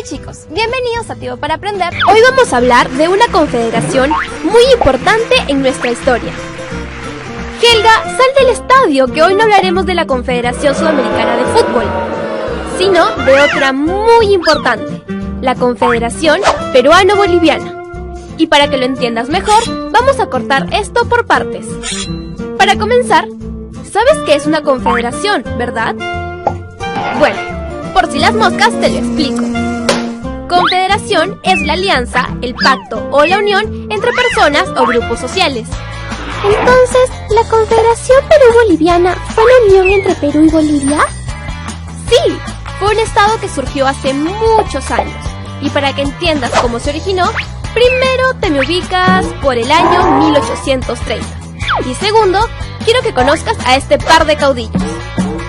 Hola chicos, bienvenidos a Tiempo para Aprender. Hoy vamos a hablar de una confederación muy importante en nuestra historia. Helga, sal del estadio, que hoy no hablaremos de la Confederación Sudamericana de Fútbol, sino de otra muy importante, la Confederación Peruano-Boliviana. Y para que lo entiendas mejor, vamos a cortar esto por partes. Para comenzar, ¿sabes qué es una confederación, verdad? Bueno, por si las moscas te lo explico. Confederación es la alianza, el pacto o la unión entre personas o grupos sociales. Entonces, ¿la Confederación Perú-Boliviana fue la unión entre Perú y Bolivia? Sí, fue un estado que surgió hace muchos años. Y para que entiendas cómo se originó, primero te me ubicas por el año 1830. Y segundo, quiero que conozcas a este par de caudillos.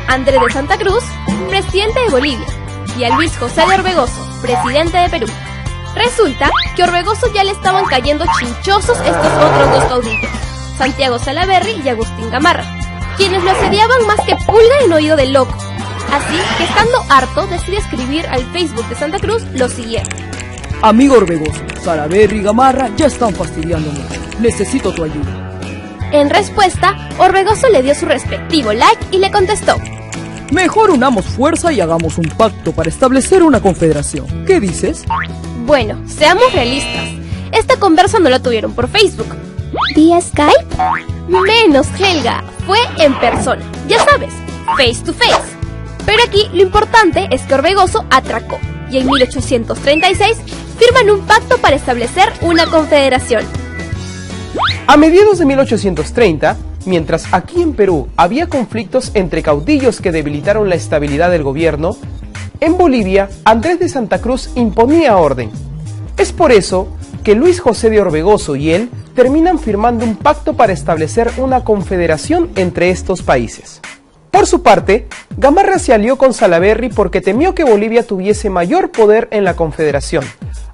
Andrés de Santa Cruz, presidente de Bolivia, y a Luis José de Orbegoso, presidente de Perú. Resulta que a Orbegoso ya le estaban cayendo chinchosos estos otros dos caudillos, Santiago Salaverry y Agustín Gamarra, quienes lo asediaban más que pulga en oído del loco. Así que, estando harto, decide escribir al Facebook de Santa Cruz lo siguiente: Amigo Orbegoso, Salaverry y Gamarra ya están fastidiando mucho. Necesito tu ayuda. En respuesta, Orbegoso le dio su respectivo like y le contestó: Mejor unamos fuerza y hagamos un pacto para establecer una confederación. ¿Qué dices? Bueno, seamos realistas. Esta conversa no la tuvieron por Facebook. ¿Vía Skype? Menos, Helga. Fue en persona. Ya sabes, face to face. Pero aquí lo importante es que Orbegoso atracó y en 1836 firman un pacto para establecer una confederación. A mediados de 1830, mientras aquí en Perú había conflictos entre caudillos que debilitaron la estabilidad del gobierno, en Bolivia Andrés de Santa Cruz imponía orden. Es por eso que Luis José de Orbegoso y él terminan firmando un pacto para establecer una confederación entre estos países. Por su parte, Gamarra se alió con Salaverry porque temió que Bolivia tuviese mayor poder en la confederación.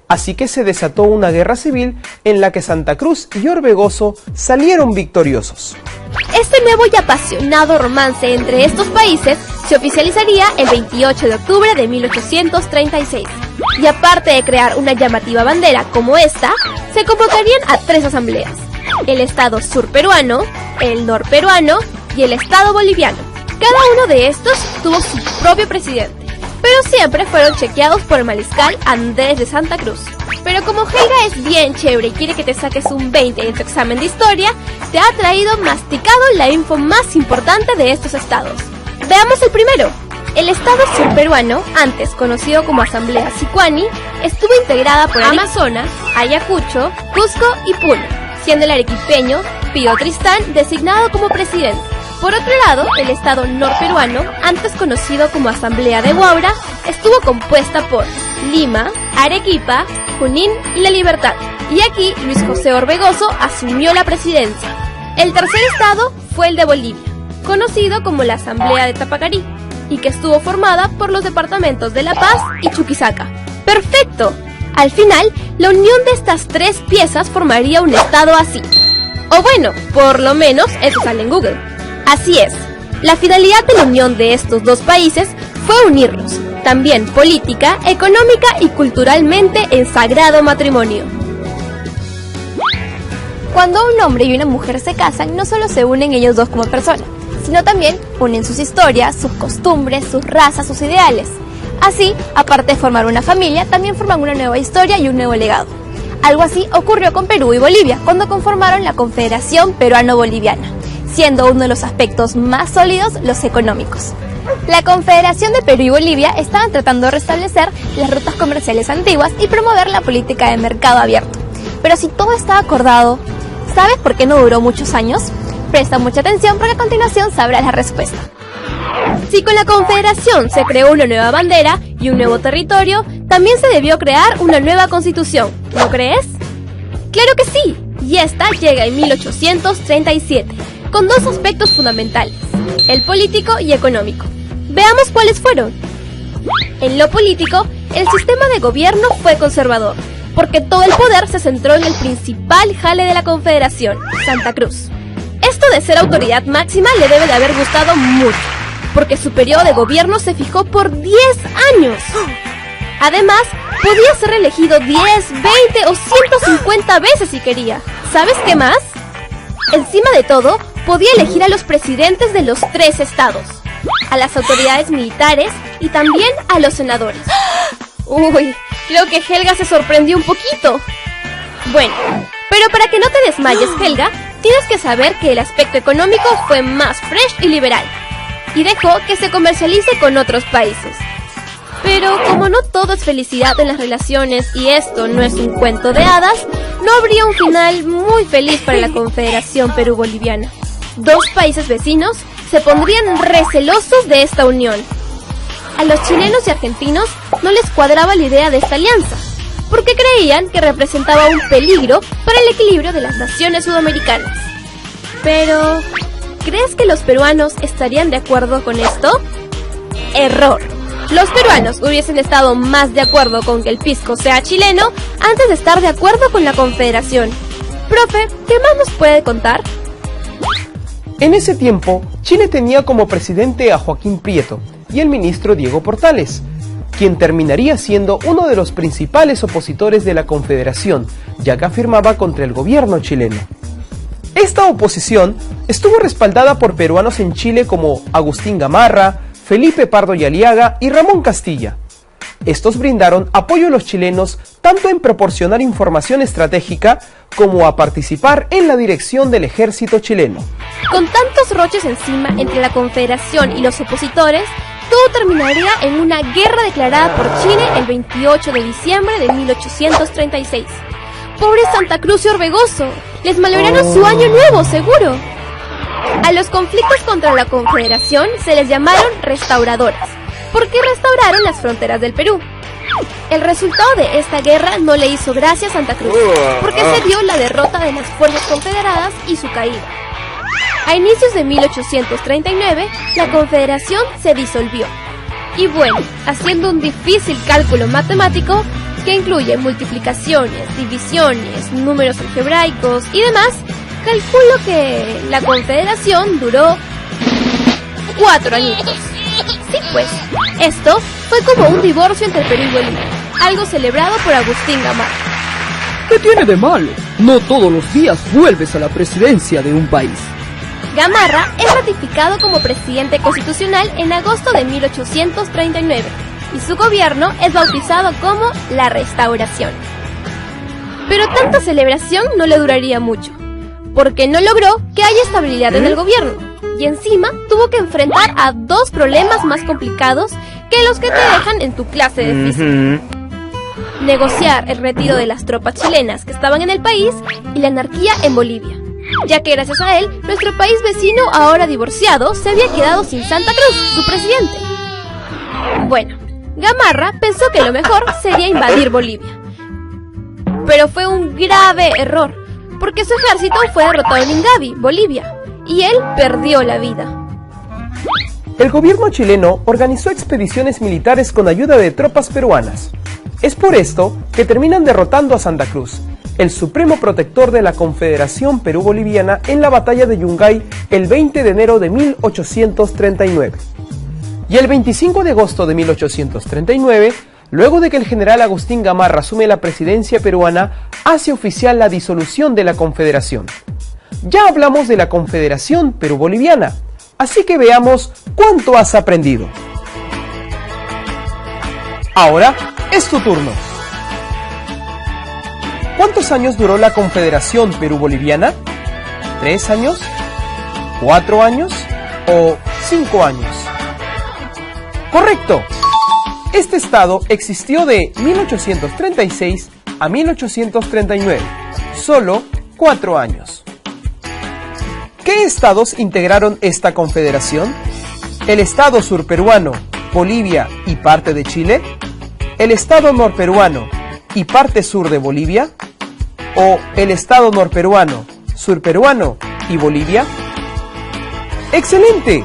Así que se desató una guerra civil en la que Santa Cruz y Orbegoso salieron victoriosos. Este nuevo y apasionado romance entre estos países se oficializaría el 28 de octubre de 1836. Y aparte de crear una llamativa bandera como esta, se convocarían a 3 asambleas: el Estado surperuano, el norperuano y el Estado boliviano. Cada uno de estos tuvo su propio presidente, pero siempre fueron chequeados por el mariscal Andrés de Santa Cruz. Pero como Helga es bien chévere y quiere que te saques un 20 en tu examen de historia, te ha traído masticado la info más importante de estos estados. Veamos el primero. El estado surperuano, antes conocido como Asamblea Sicuani, estuvo integrada por Amazonas, Ayacucho, Cusco y Puno, siendo el arequipeño Pío Tristán designado como presidente. Por otro lado, el estado norperuano, antes conocido como Asamblea de Huaura, estuvo compuesta por Lima, Arequipa, Junín y La Libertad. Y aquí Luis José Orbegoso asumió la presidencia. El tercer estado fue el de Bolivia, conocido como la Asamblea de Tapacarí, y que estuvo formada por los departamentos de La Paz y Chuquisaca. ¡Perfecto! Al final, la unión de estas 3 piezas formaría un estado así. O bueno, por lo menos eso sale en Google. Así es, la finalidad de la unión de estos 2 países fue unirlos, también política, económica y culturalmente en sagrado matrimonio. Cuando un hombre y una mujer se casan, no solo se unen ellos dos como personas, sino también unen sus historias, sus costumbres, sus razas, sus ideales. Así, aparte de formar una familia, también forman una nueva historia y un nuevo legado. Algo así ocurrió con Perú y Bolivia, cuando conformaron la Confederación Peruano-Boliviana, siendo uno de los aspectos más sólidos los económicos. La Confederación de Perú y Bolivia estaban tratando de restablecer las rutas comerciales antiguas y promover la política de mercado abierto. Pero si todo estaba acordado, ¿sabes por qué no duró muchos años? Presta mucha atención porque a continuación sabrás la respuesta. Si con la Confederación se creó una nueva bandera y un nuevo territorio, también se debió crear una nueva constitución, ¿no crees? ¡Claro que sí! Y esta llega en 1837. Con 2 aspectos fundamentales, el político y económico. Veamos cuáles fueron. En lo político, el sistema de gobierno fue conservador, porque todo el poder se centró en el principal jale de la Confederación, Santa Cruz. Esto de ser autoridad máxima le debe de haber gustado mucho, porque su periodo de gobierno se fijó por 10 años. Además, podía ser reelegido 10, 20 o 150 veces si quería. ¿Sabes qué más? Encima de todo, podía elegir a los presidentes de los 3 estados, a las autoridades militares y también a los senadores. Uy, creo que Helga se sorprendió un poquito. Bueno, pero para que no te desmayes, Helga, tienes que saber que el aspecto económico fue más fresh y liberal, y dejó que se comercialice con otros países. Pero como no todo es felicidad en las relaciones y esto no es un cuento de hadas, no habría un final muy feliz para la Confederación Perú-Boliviana. 2 países vecinos se pondrían recelosos de esta unión. A los chilenos y argentinos no les cuadraba la idea de esta alianza, porque creían que representaba un peligro para el equilibrio de las naciones sudamericanas. Pero, ¿crees que los peruanos estarían de acuerdo con esto? Error. Los peruanos hubiesen estado más de acuerdo con que el pisco sea chileno antes de estar de acuerdo con la Confederación. Profe, ¿qué más nos puede contar? En ese tiempo, Chile tenía como presidente a Joaquín Prieto y el ministro Diego Portales, quien terminaría siendo uno de los principales opositores de la Confederación, ya que afirmaba contra el gobierno chileno. Esta oposición estuvo respaldada por peruanos en Chile como Agustín Gamarra, Felipe Pardo y Aliaga y Ramón Castilla. Estos brindaron apoyo a los chilenos tanto en proporcionar información estratégica como a participar en la dirección del ejército chileno. Con tantos roches encima entre la Confederación y los opositores, todo terminaría en una guerra declarada por Chile el 28 de diciembre de 1836. ¡Pobre Santa Cruz y Orbegoso! Les malograron su año nuevo, seguro. A los conflictos contra la Confederación se les llamaron restauradoras, porque restauraron las fronteras del Perú. El resultado de esta guerra no le hizo gracia a Santa Cruz, porque se dio la derrota de las fuerzas confederadas y su caída. A inicios de 1839, la Confederación se disolvió. Y bueno, haciendo un difícil cálculo matemático, que incluye multiplicaciones, divisiones, números algebraicos y demás, calculo que la Confederación duró 4 añitos. Sí, pues, esto fue como un divorcio entre Perú y Bolivia, algo celebrado por Agustín Gamarra. ¿Qué tiene de malo? No todos los días vuelves a la presidencia de un país. Gamarra es ratificado como presidente constitucional en agosto de 1839 y su gobierno es bautizado como la Restauración. Pero tanta celebración no le duraría mucho, porque no logró que haya estabilidad en el gobierno, y encima tuvo que enfrentar a 2 problemas más complicados que los que te dejan en tu clase de física. Negociar el retiro de las tropas chilenas que estaban en el país y la anarquía en Bolivia, ya que gracias a él, nuestro país vecino, ahora divorciado, se había quedado sin Santa Cruz, su presidente. Bueno, Gamarra pensó que lo mejor sería invadir Bolivia, pero fue un grave error, porque su ejército fue derrotado en Ingavi, Bolivia, y él perdió la vida. El gobierno chileno organizó expediciones militares con ayuda de tropas peruanas. Es por esto que terminan derrotando a Santa Cruz, el supremo protector de la Confederación Perú-Boliviana, en la batalla de Yungay el 20 de enero de 1839. Y el 25 de agosto de 1839, luego de que el general Agustín Gamarra asume la presidencia peruana, hace oficial la disolución de la Confederación. Ya hablamos de la Confederación Perú-Boliviana, así que veamos cuánto has aprendido. Ahora es tu turno. ¿Cuántos años duró la Confederación Perú-Boliviana? ¿3 años? ¿4 años? ¿O 5 años? ¡Correcto! Este estado existió de 1836 a 1839, solo 4 años. ¿Qué estados integraron esta confederación? ¿El estado surperuano, Bolivia y parte de Chile? ¿El estado norperuano y parte sur de Bolivia? ¿O el estado norperuano, surperuano y Bolivia? ¡Excelente!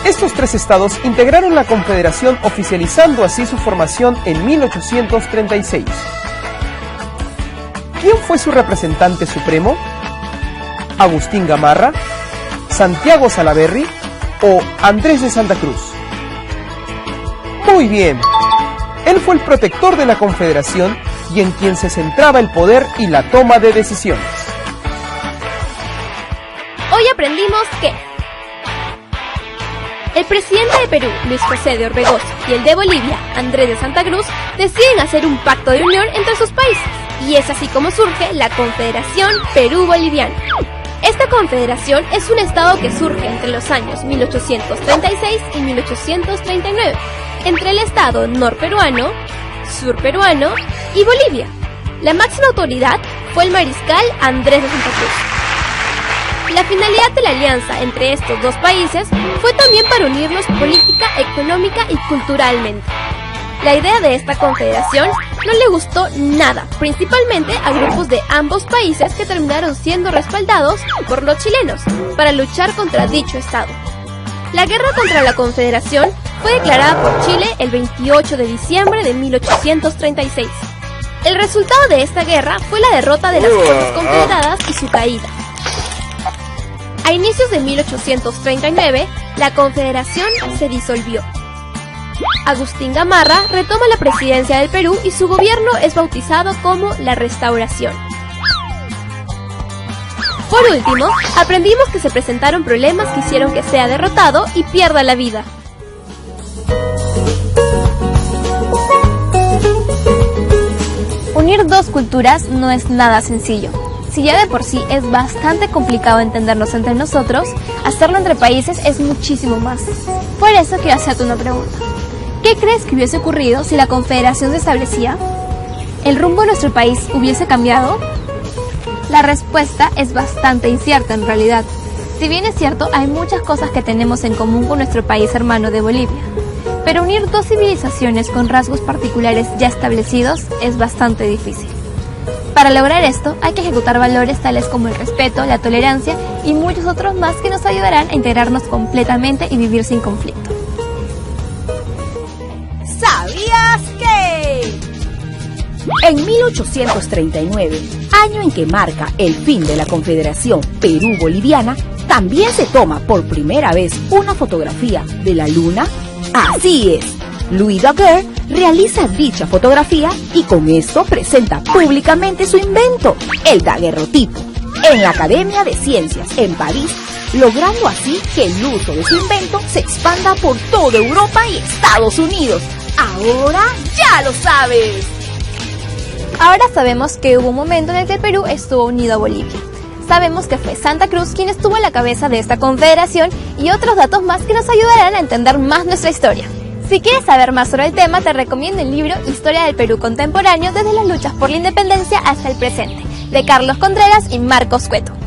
Estos 3 estados integraron la Confederación, oficializando así su formación en 1836. ¿Quién fue su representante supremo? ¿Agustín Gamarra, Santiago Salaverry o Andrés de Santa Cruz? Muy bien. Él fue el protector de la Confederación y en quien se centraba el poder y la toma de decisiones. Hoy aprendimos que el presidente de Perú, Luis José de Orbegoso, y el de Bolivia, Andrés de Santa Cruz, deciden hacer un pacto de unión entre sus países, y es así como surge la Confederación Perú-Boliviana. Esta confederación es un estado que surge entre los años 1836 y 1839, entre el estado norperuano, surperuano y Bolivia. La máxima autoridad fue el mariscal Andrés de Santa Cruz. La finalidad de la alianza entre estos dos países fue también para unirlos política, económica y culturalmente. La idea de esta confederación no le gustó nada, principalmente a grupos de ambos países que terminaron siendo respaldados por los chilenos para luchar contra dicho estado. La guerra contra la confederación fue declarada por Chile el 28 de diciembre de 1836. El resultado de esta guerra fue la derrota de las fuerzas confederadas y su caída. A inicios de 1839, la confederación se disolvió. Agustín Gamarra retoma la presidencia del Perú y su gobierno es bautizado como la Restauración. Por último, aprendimos que se presentaron problemas que hicieron que sea derrotado y pierda la vida. Unir dos culturas no es nada sencillo. Si ya de por sí es bastante complicado entendernos entre nosotros, hacerlo entre países es muchísimo más. Por eso quiero hacerte una pregunta. ¿Qué crees que hubiese ocurrido si la Confederación se establecía? ¿El rumbo de nuestro país hubiese cambiado? La respuesta es bastante incierta en realidad. Si bien es cierto, hay muchas cosas que tenemos en común con nuestro país hermano de Bolivia. Pero unir dos civilizaciones con rasgos particulares ya establecidos es bastante difícil. Para lograr esto, hay que ejecutar valores tales como el respeto, la tolerancia y muchos otros más que nos ayudarán a integrarnos completamente y vivir sin conflicto. ¿Sabías que? En 1839, año en que marca el fin de la Confederación Perú-Boliviana, también se toma por primera vez una fotografía de la Luna. Así es, Louis Daguerre realiza dicha fotografía y con esto presenta públicamente su invento, el daguerrotipo, en la Academia de Ciencias en París, logrando así que el uso de su invento se expanda por toda Europa y Estados Unidos. Ahora ya lo sabes. Ahora sabemos que hubo un momento en el que el Perú estuvo unido a Bolivia. Sabemos que fue Santa Cruz quien estuvo a la cabeza de esta confederación y otros datos más que nos ayudarán a entender más nuestra historia. Si quieres saber más sobre el tema, te recomiendo el libro Historia del Perú Contemporáneo desde las luchas por la independencia hasta el presente, de Carlos Contreras y Marcos Cueto.